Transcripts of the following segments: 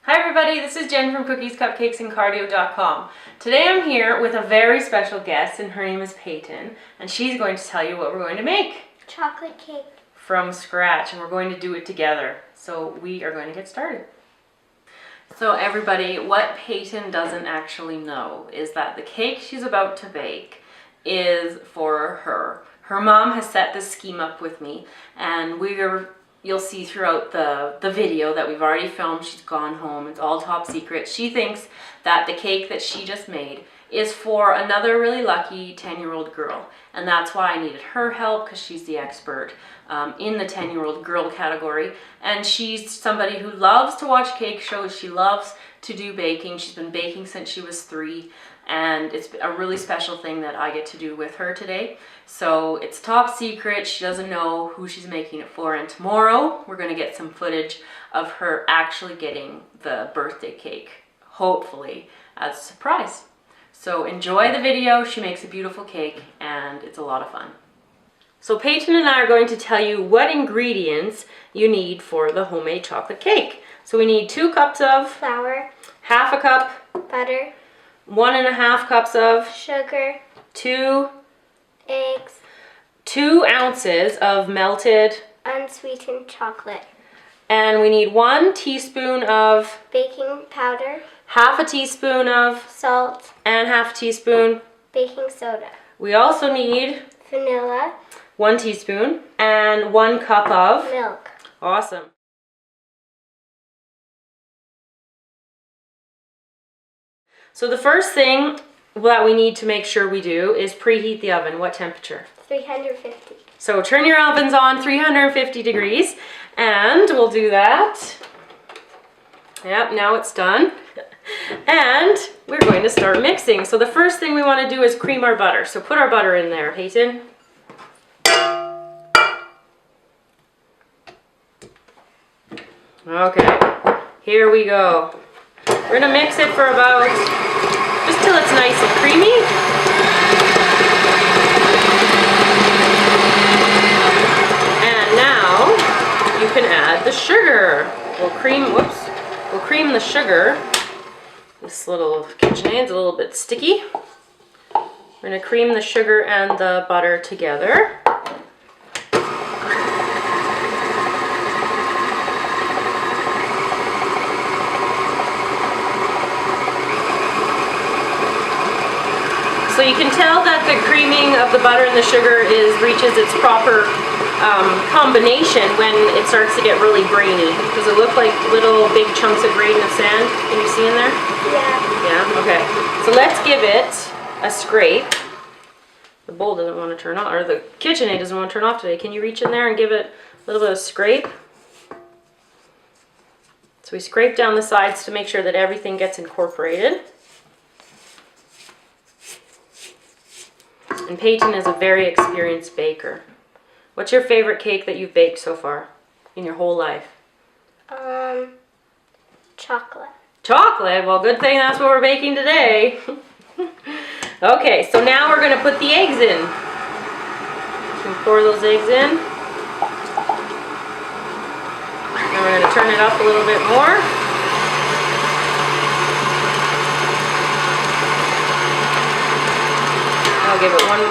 Hi everybody, this is Jen from Cookies, Cupcakes, and Cardio.com. Today I'm here with a very special guest, and her name is Peyton, and she's going to tell you what we're going to make. Chocolate cake. From scratch, and we're going to do it together. So we are going to get started. So everybody, what Peyton doesn't actually know is that the cake she's about to bake is for her. Her mom has set this scheme up with me, and you'll see throughout the video that we've already filmed. She's gone home. It's all top secret. She thinks that the cake that she just made is for another really lucky 10-year-old girl. And that's why I needed her help, because she's the expert in the 10-year-old girl category. And she's somebody who loves to watch cake shows. She loves to do baking. She's been baking since she was 3. And it's a really special thing that I get to do with her today. So it's top secret. She doesn't know who she's making it for. And tomorrow we're going to get some footage of her actually getting the birthday cake, hopefully as a surprise. So enjoy the video. She makes a beautiful cake and it's a lot of fun. So Peyton and I are going to tell you what ingredients you need for the homemade chocolate cake. So we need 2 cups of flour, half a cup butter, 1.5 cups of sugar, 2 eggs, 2 ounces of melted unsweetened chocolate, and we need 1 teaspoon of baking powder, half a teaspoon of salt, and half a teaspoon baking soda. We also need Vanilla, 1 teaspoon and 1 cup of milk. Awesome. So the first thing that we need to make sure we do is preheat the oven. What temperature? 350. So turn your ovens on 350 degrees, and we'll do that. Yep, now it's done. And we're going to start mixing. So the first thing we want to do is cream our butter. So put our butter in there, Peyton. Okay, here we go. We're gonna mix it for about, just till it's nice and creamy. And now you can add the sugar. We'll cream the sugar. This little KitchenAid's a little bit sticky. We're gonna cream the sugar and the butter together. So you can tell that the creaming of the butter and the sugar reaches its proper combination when it starts to get really grainy. Does it look like little big chunks of grain of sand? Can you see in there? Yeah. Yeah? Okay. So let's give it a scrape. The bowl doesn't want to turn off, or the KitchenAid doesn't want to turn off today. Can you reach in there and give it a little bit of scrape? So we scrape down the sides to make sure that everything gets incorporated. And Peyton is a very experienced baker. What's your favorite cake that you've baked so far in your whole life? Chocolate. Chocolate? Well, good thing that's what we're baking today. Okay, so now we're going to put the eggs in. You can pour those eggs in. And we're going to turn it up a little bit more.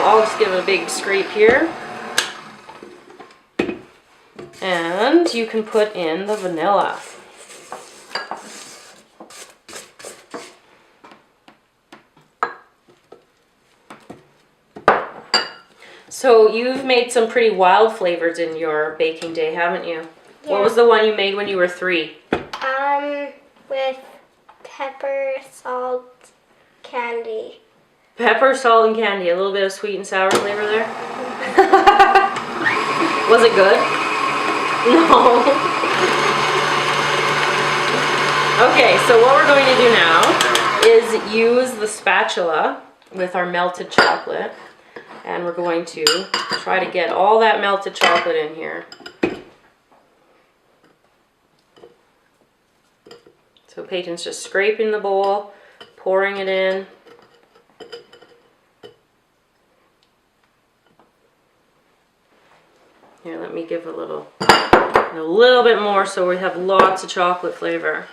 I'll just give it a big scrape here. And you can put in the vanilla. So you've made some pretty wild flavors in your baking day, haven't you? Yeah. What was the one you made when you were 3? With pepper, salt, candy. Pepper, salt, and candy. A little bit of sweet and sour flavor there. Was it good? No. Okay, so what we're going to do now is use the spatula with our melted chocolate. And we're going to try to get all that melted chocolate in here. So Peyton's just scraping the bowl, pouring it in. Here, let me give a little bit more so we have lots of chocolate flavor.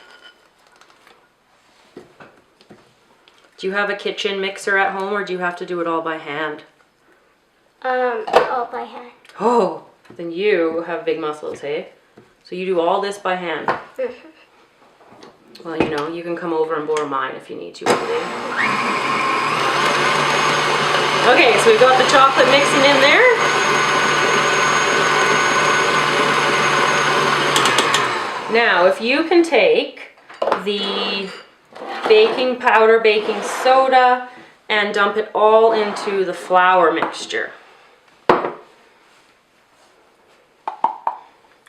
Do you have a kitchen mixer at home, or do you have to do it all by hand? All by hand. Oh, then you have big muscles, hey? So you do all this by hand. Well, you know, you can come over and borrow mine if you need to one day. Okay, so we've got the chocolate mixing in there. Now, if you can take the baking powder, baking soda, and dump it all into the flour mixture.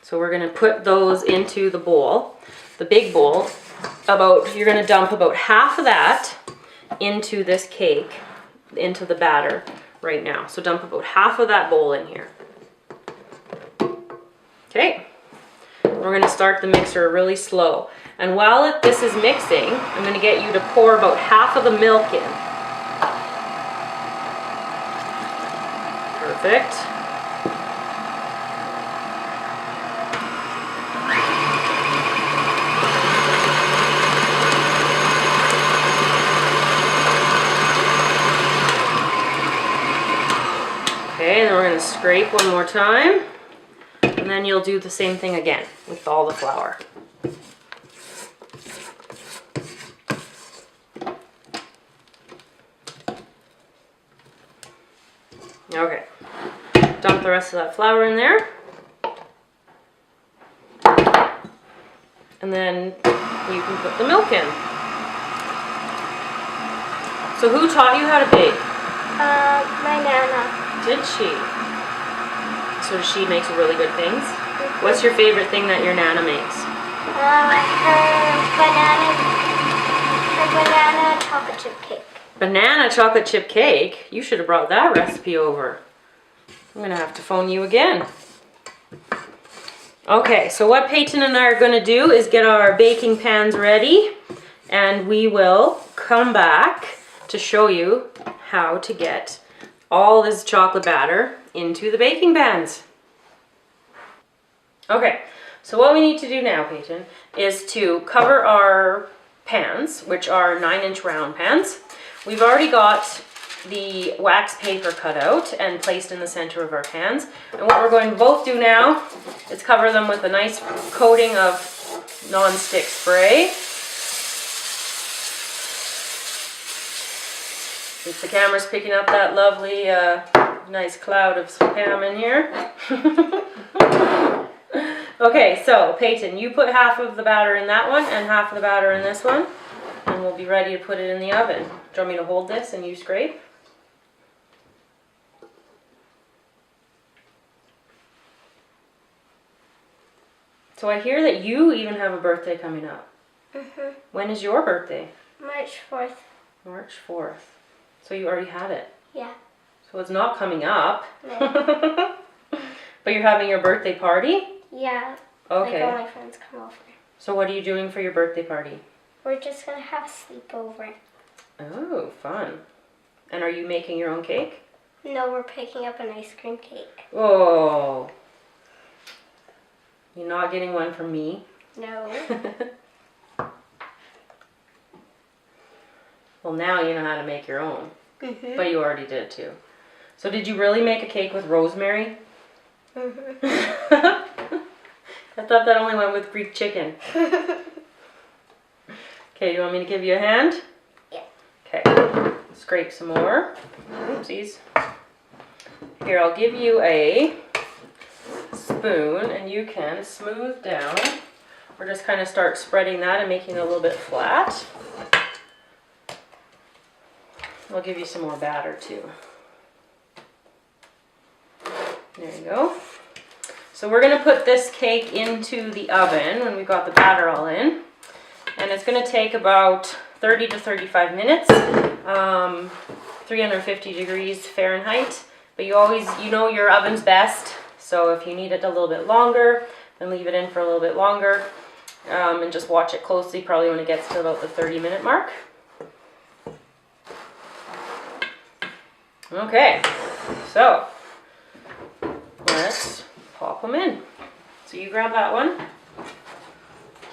So we're going to put those into the bowl, the big bowl. You're going to dump about half of that into this cake, into the batter right now. So dump about half of that bowl in here. Okay. We're going to start the mixer really slow. And while this is mixing, I'm going to get you to pour about half of the milk in. Perfect. Okay, and then we're going to scrape one more time. And then you'll do the same thing again with all the flour. Okay, dump the rest of that flour in there. And then you can put the milk in. So who taught you how to bake? My Nana. Did she? So she makes really good things? What's your favorite thing that your Nana makes? Her banana chocolate chip cake. Banana chocolate chip cake? You should have brought that recipe over. I'm going to have to phone you again. Okay, so what Peyton and I are going to do is get our baking pans ready, and we will come back to show you how to get all this chocolate batter into the baking pans. Okay, so what we need to do now, Peyton, is to cover our pans, which are 9-inch round pans. We've already got the wax paper cut out and placed in the center of our pans. And what we're going to both do now is cover them with a nice coating of non-stick spray. If the camera's picking up that lovely, nice cloud of spam in here. Okay, so Peyton, you put half of the batter in that one and half of the batter in this one, and we'll be ready to put it in the oven. Do you want me to hold this and you scrape? So I hear that you even have a birthday coming up. Mm-hmm. When is your birthday? March 4th. March 4th. So you already had it? Yeah. So it's not coming up. No. But you're having your birthday party? Yeah. Okay. Like all my friends come over. So what are you doing for your birthday party? We're just going to have a sleepover. Oh, fun. And are you making your own cake? No, we're picking up an ice cream cake. Oh. You're not getting one from me? No. Well, now you know how to make your own. Mm-hmm. But you already did too. So did you really make a cake with rosemary? Mm-hmm. I thought that only went with Greek chicken. Okay, you want me to give you a hand? Yeah. Okay. Scrape some more. Oopsies. Here, I'll give you a spoon and you can smooth down, or just kind of start spreading that and making it a little bit flat. I'll give you some more batter too. There you go. So we're going to put this cake into the oven when we've got the batter all in. And it's going to take about 30 to 35 minutes, 350 degrees Fahrenheit. But you know your oven's best. So if you need it a little bit longer, then leave it in for a little bit longer. And just watch it closely, probably when it gets to about the 30-minute mark. Okay, so let's pop them in. So you grab that one.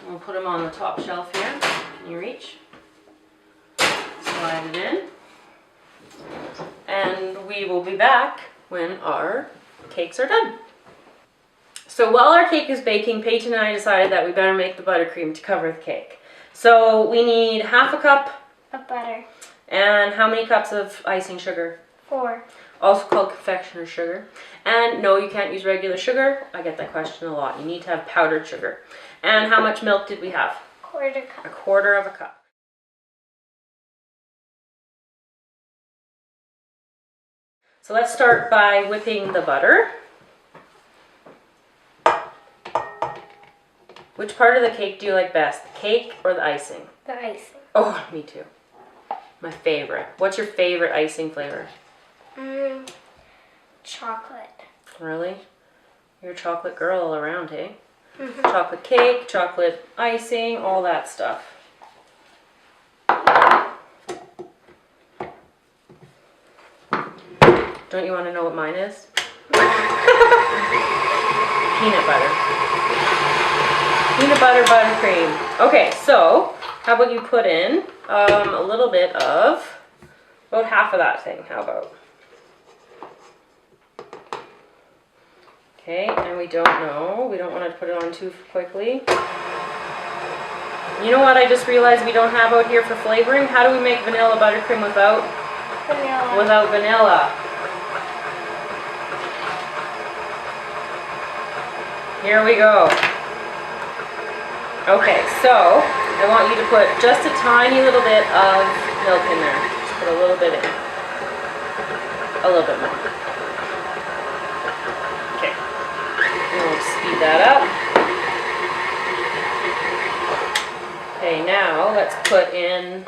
We'll put them on the top shelf here. Can you reach? So Slide it in. And we will be back when our cakes are done. So while our cake is baking, Peyton and I decided that we better make the buttercream to cover the cake. So we need half a cup of butter. And how many cups of icing sugar? 4. Also called confectioner's sugar. And no, you can't use regular sugar. I get that question a lot. You need to have powdered sugar. And how much milk did we have? 1/4 cup. 1/4 of a cup. So let's start by whipping the butter. Which part of the cake do you like best? The cake or the icing? The icing. Oh, me too. My favorite. What's your favorite icing flavor? Chocolate. Really? You're a chocolate girl all around, hey? Mm-hmm. Chocolate cake, chocolate icing, all that stuff. Don't you want to know what mine is? Peanut butter. Peanut butter buttercream. Okay, so how about you put in a little bit of, about half of that thing, how about? Okay, and we don't want to put it on too quickly. You know what I just realized we don't have out here for flavoring? How do we make vanilla buttercream without Vanilla. Without vanilla? Here we go. Okay, so I want you to put just a tiny little bit of milk in there. Just put a little bit in. A little bit more. Okay. And we'll speed that up. Okay, now let's put in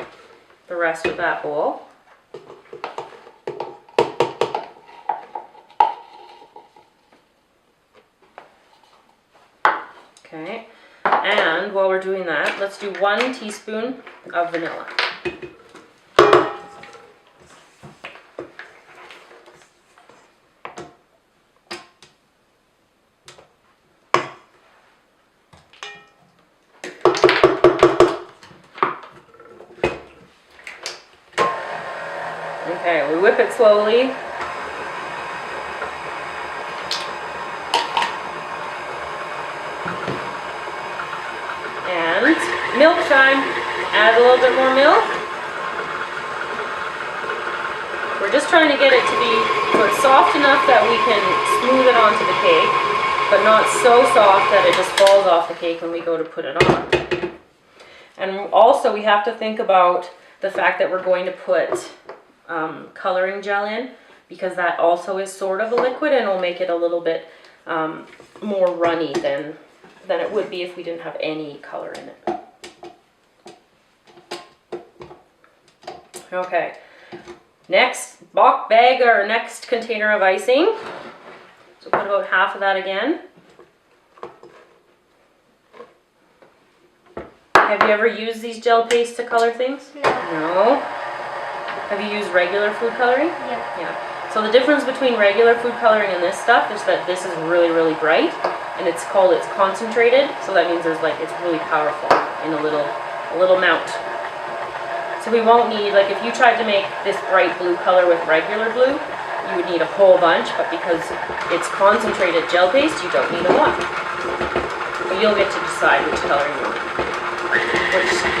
the rest of that bowl. Okay, and while we're doing that, let's do 1 teaspoon of vanilla. Okay, we whip it slowly. And milk time. Add a little bit more milk. We're just trying to get it to be so it's soft enough that we can smooth it onto the cake, but not so soft that it just falls off the cake when we go to put it on. And also we have to think about the fact that we're going to put coloring gel in, because that also is sort of a liquid and will make it a little bit more runny than it would be if we didn't have any color in it. Okay, next bag or next container of icing. So put about half of that again. Have you ever used these gel pastes to color things? No. Have you used regular food coloring? Yeah. Yeah. So the difference between regular food coloring and this stuff is that this is really, really bright, and it's concentrated. So that means it's really powerful in a little amount. So we won't need, like if you tried to make this bright blue color with regular blue, you would need a whole bunch, but because it's concentrated gel paste, you don't need a lot. But you'll get to decide which color you want,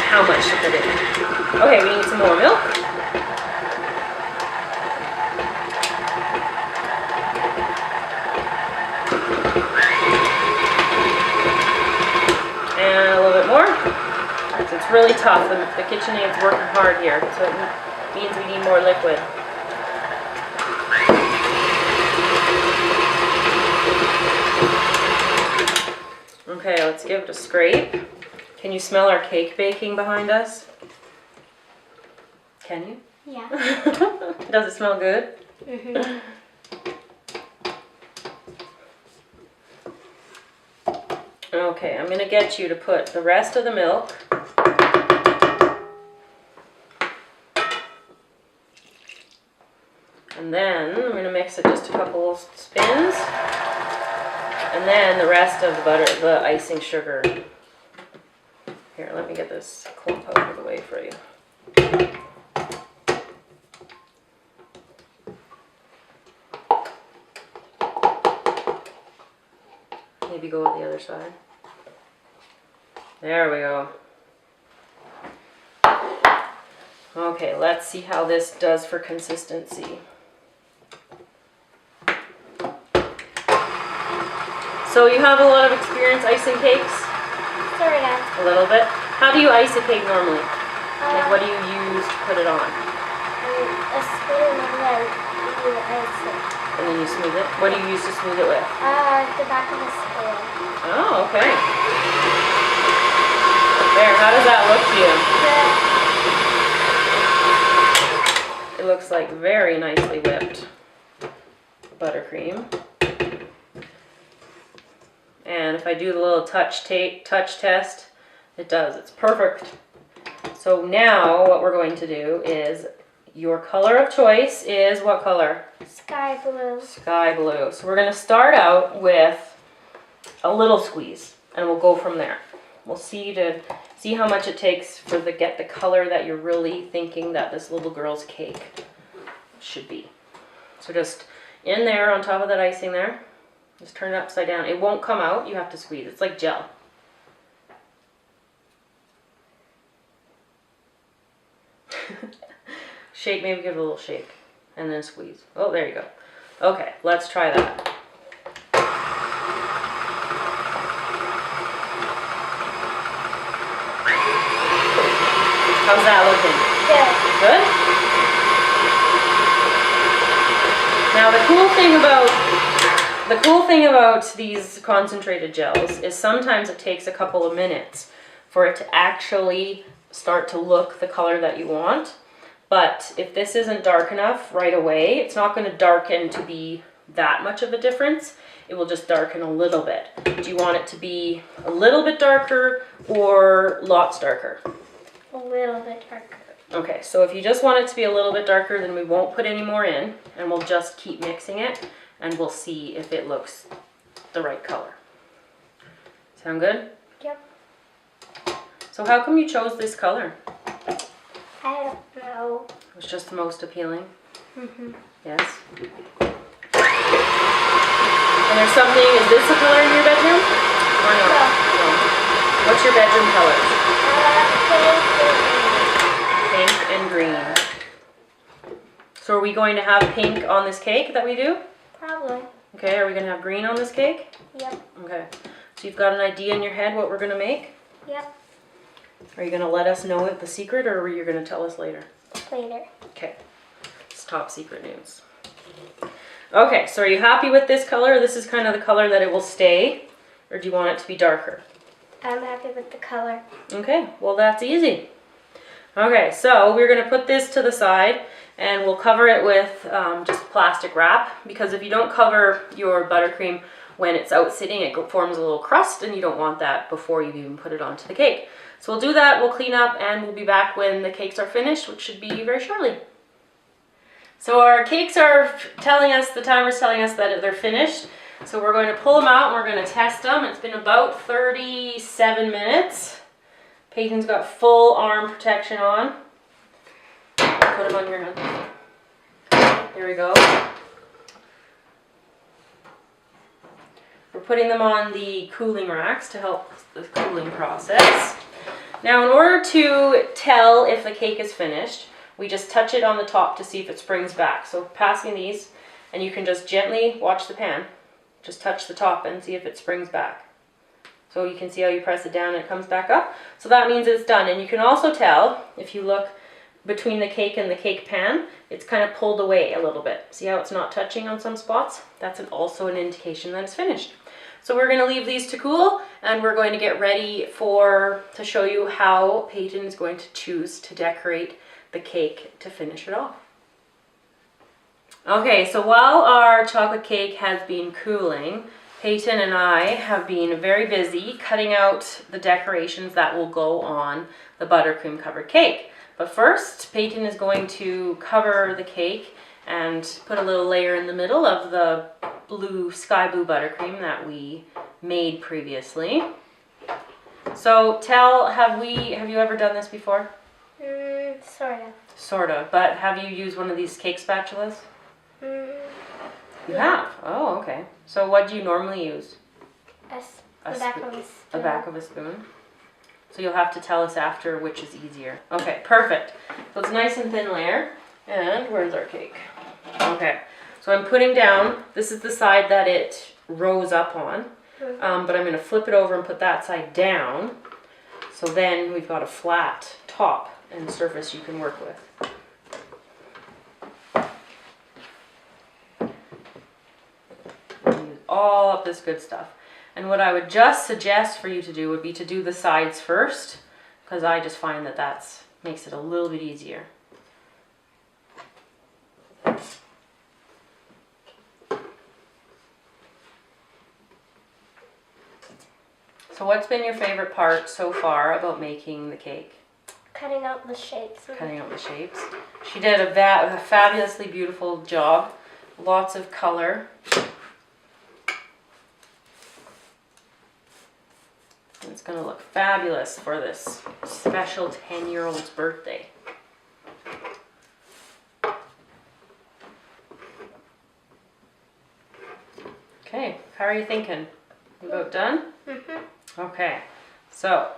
how much to put in. Okay, we need some more milk. And a little bit more. So it's really tough. The KitchenAid's working hard here, so it means we need more liquid. Okay, let's give it a scrape. Can you smell our cake baking behind us? Can you? Yeah. Does it smell good? Mm-hmm. Okay, I'm going to get you to put the rest of the milk and then I'm going to mix it just a couple of spins, and then the rest of the icing sugar. Here, let me get this clump out of the way for you. Maybe go with the other side. There we go. Okay, let's see how this does for consistency. So you have a lot of experience icing cakes? Sort of. A little bit. How do you ice a cake normally? Like what do you use to put it on? A spoon and then you ice it. And then you smooth it? What do you use to smooth it with? The back of a spoon. Oh, okay. There, how does that look to you? It looks like very nicely whipped buttercream. And if I do the little touch test, it does. It's perfect. So now what we're going to do is, your color of choice is what color? Sky blue. Sky blue. So we're going to start out with a little squeeze, and we'll go from there. We'll see how much it takes for get the color that you're really thinking that this little girl's cake should be. So just in there on top of that icing there, just turn it upside down. It won't come out. You have to squeeze. It's like gel. Shake, maybe give it a little shake and then squeeze. Oh, there you go. Okay, let's try that. How's that looking? Good? Now the cool thing about these concentrated gels is sometimes it takes a couple of minutes for it to actually start to look the color that you want. But if this isn't dark enough right away, it's not going to darken to be that much of a difference. It will just darken a little bit. Do you want it to be a little bit darker or lots darker? A little bit darker. Okay, so if you just want it to be a little bit darker, then we won't put any more in, and we'll just keep mixing it, and we'll see if it looks the right color. Sound good? Yep. So how come you chose this color? I don't know. It was just the most appealing? Mm-hmm. Yes. And there's something, is this a color in your bedroom? Or no? No. What's your bedroom color? Pink and green. So are we going to have pink on this cake that we do? Probably. Okay, are we going to have green on this cake? Yep. Okay. So you've got an idea in your head what we're going to make? Yep. Are you going to let us know the secret, or are you going to tell us later? Later. Okay. It's top secret news. Okay, so are you happy with this color? This is kind of the color that it will stay, or do you want it to be darker? I'm happy with the color. Okay, well that's easy. Okay, so we're going to put this to the side, and we'll cover it with just plastic wrap, because if you don't cover your buttercream when it's out sitting, it forms a little crust, and you don't want that before you even put it onto the cake. So we'll do that, we'll clean up, and we'll be back when the cakes are finished, which should be very shortly. So our cakes are telling us, the timer's telling us that they're finished. So we're going to pull them out and we're going to test them. It's been about 37 minutes. Peyton's got full arm protection on. Put them on your hand. There we go. We're putting them on the cooling racks to help the cooling process. Now, in order to tell if the cake is finished, we just touch it on the top to see if it springs back. So passing these, and you can just gently watch the pan. Just touch the top and see if it springs back. So you can see how you press it down and it comes back up. So that means it's done. And you can also tell, if you look between the cake and the cake pan, it's kind of pulled away a little bit. See how it's not touching on some spots? That's also an indication that it's finished. So we're going to leave these to cool, and we're going to get ready to show you how Peyton is going to choose to decorate the cake to finish it off. Okay, so while our chocolate cake has been cooling, Peyton and I have been very busy cutting out the decorations that will go on the buttercream covered cake. But first, Peyton is going to cover the cake and put a little layer in the middle of the sky blue buttercream that we made previously. So have you ever done this before? Sort of. Sort of, but have you used one of these cake spatulas? You have? Oh, okay. So what do you normally use? The back of a spoon. The back of a spoon. So you'll have to tell us after which is easier. Okay, perfect. So it's nice and thin layer. And where's our cake? Okay, so I'm putting down, this is the side that it rose up on. But I'm going to flip it over and put that side down. So then we've got a flat top and surface you can work with. Use all of this good stuff. And what I would just suggest for you to do would be to do the sides first, because I just find that that makes it a little bit easier. So what's been your favorite part so far about making the cake? Cutting out the shapes. Cutting out the shapes. She did a fabulously beautiful job. Lots of color. It's going to look fabulous for this special 10-year-old's birthday. Okay, how are you thinking? You about done? Mm-hmm. Okay, so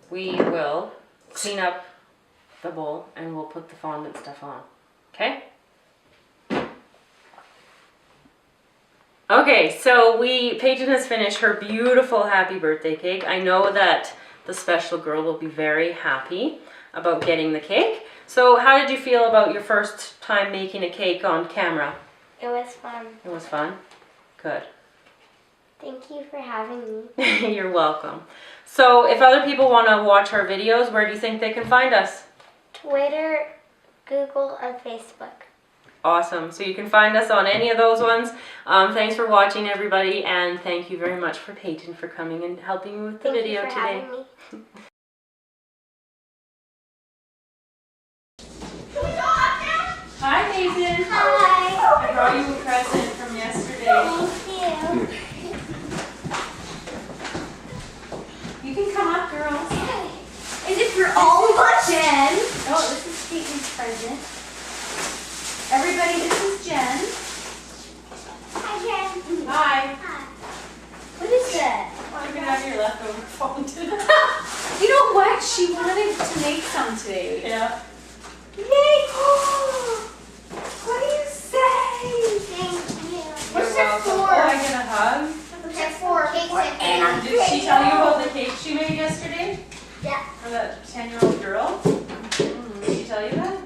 we will clean up the bowl and we'll put the fondant stuff on. Okay? Okay, so Peyton has finished her beautiful happy birthday cake. I know that the special girl will be very happy about getting the cake. So how did you feel about your first time making a cake on camera? It was fun. It was fun? Good. Thank you for having me. You're welcome. So if other people want to watch our videos, where do you think they can find us? Twitter, Google, and Facebook. Awesome. So you can find us on any of those ones. Thanks for watching, everybody, and thank you very much for Peyton for coming and helping me with the video today. Thank you for having me. Hi, Peyton. Hi. I brought you a present from yesterday. Thank you. You can come up, girls. Is it for all of us? Jen. Oh, this is Peyton's present. Everybody, this is Jen. Hi, Jen. Hi. Hi. What is that? You can have your leftover fondant. You know what? She wanted to make some today. Yeah. Yay! What do you say? Thank you. What's You're that welcome. for? Oh, I get a hug. There's 4 cakes and Did she tell you about the cake she made yesterday? Yeah. For that 10-year-old girl? Did she tell you that?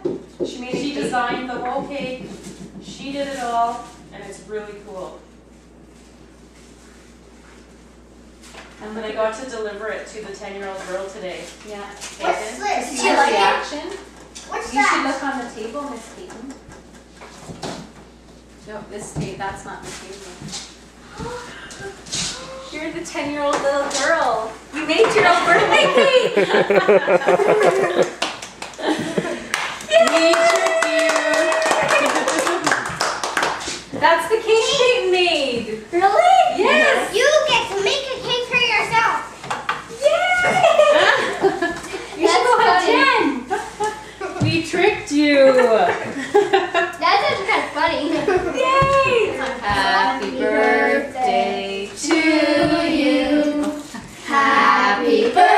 She made She designed the whole cake. She did it all, and it's really cool. And then I got to deliver it to the 10-year-old girl today. Yeah. What's this? Did Did you you like like it? reaction? What's You should that? look on the table, Miss Peyton. No, this table, that's not the table. You're the 10-year-old little girl. You made your own birthday cake. We tricked you. That's the cake Peyton made. Really? Yes. You get to make a cake for yourself. You should go have Jen. We tricked you. That's actually kind of funny. Yay! Happy birthday to you. Happy birthday.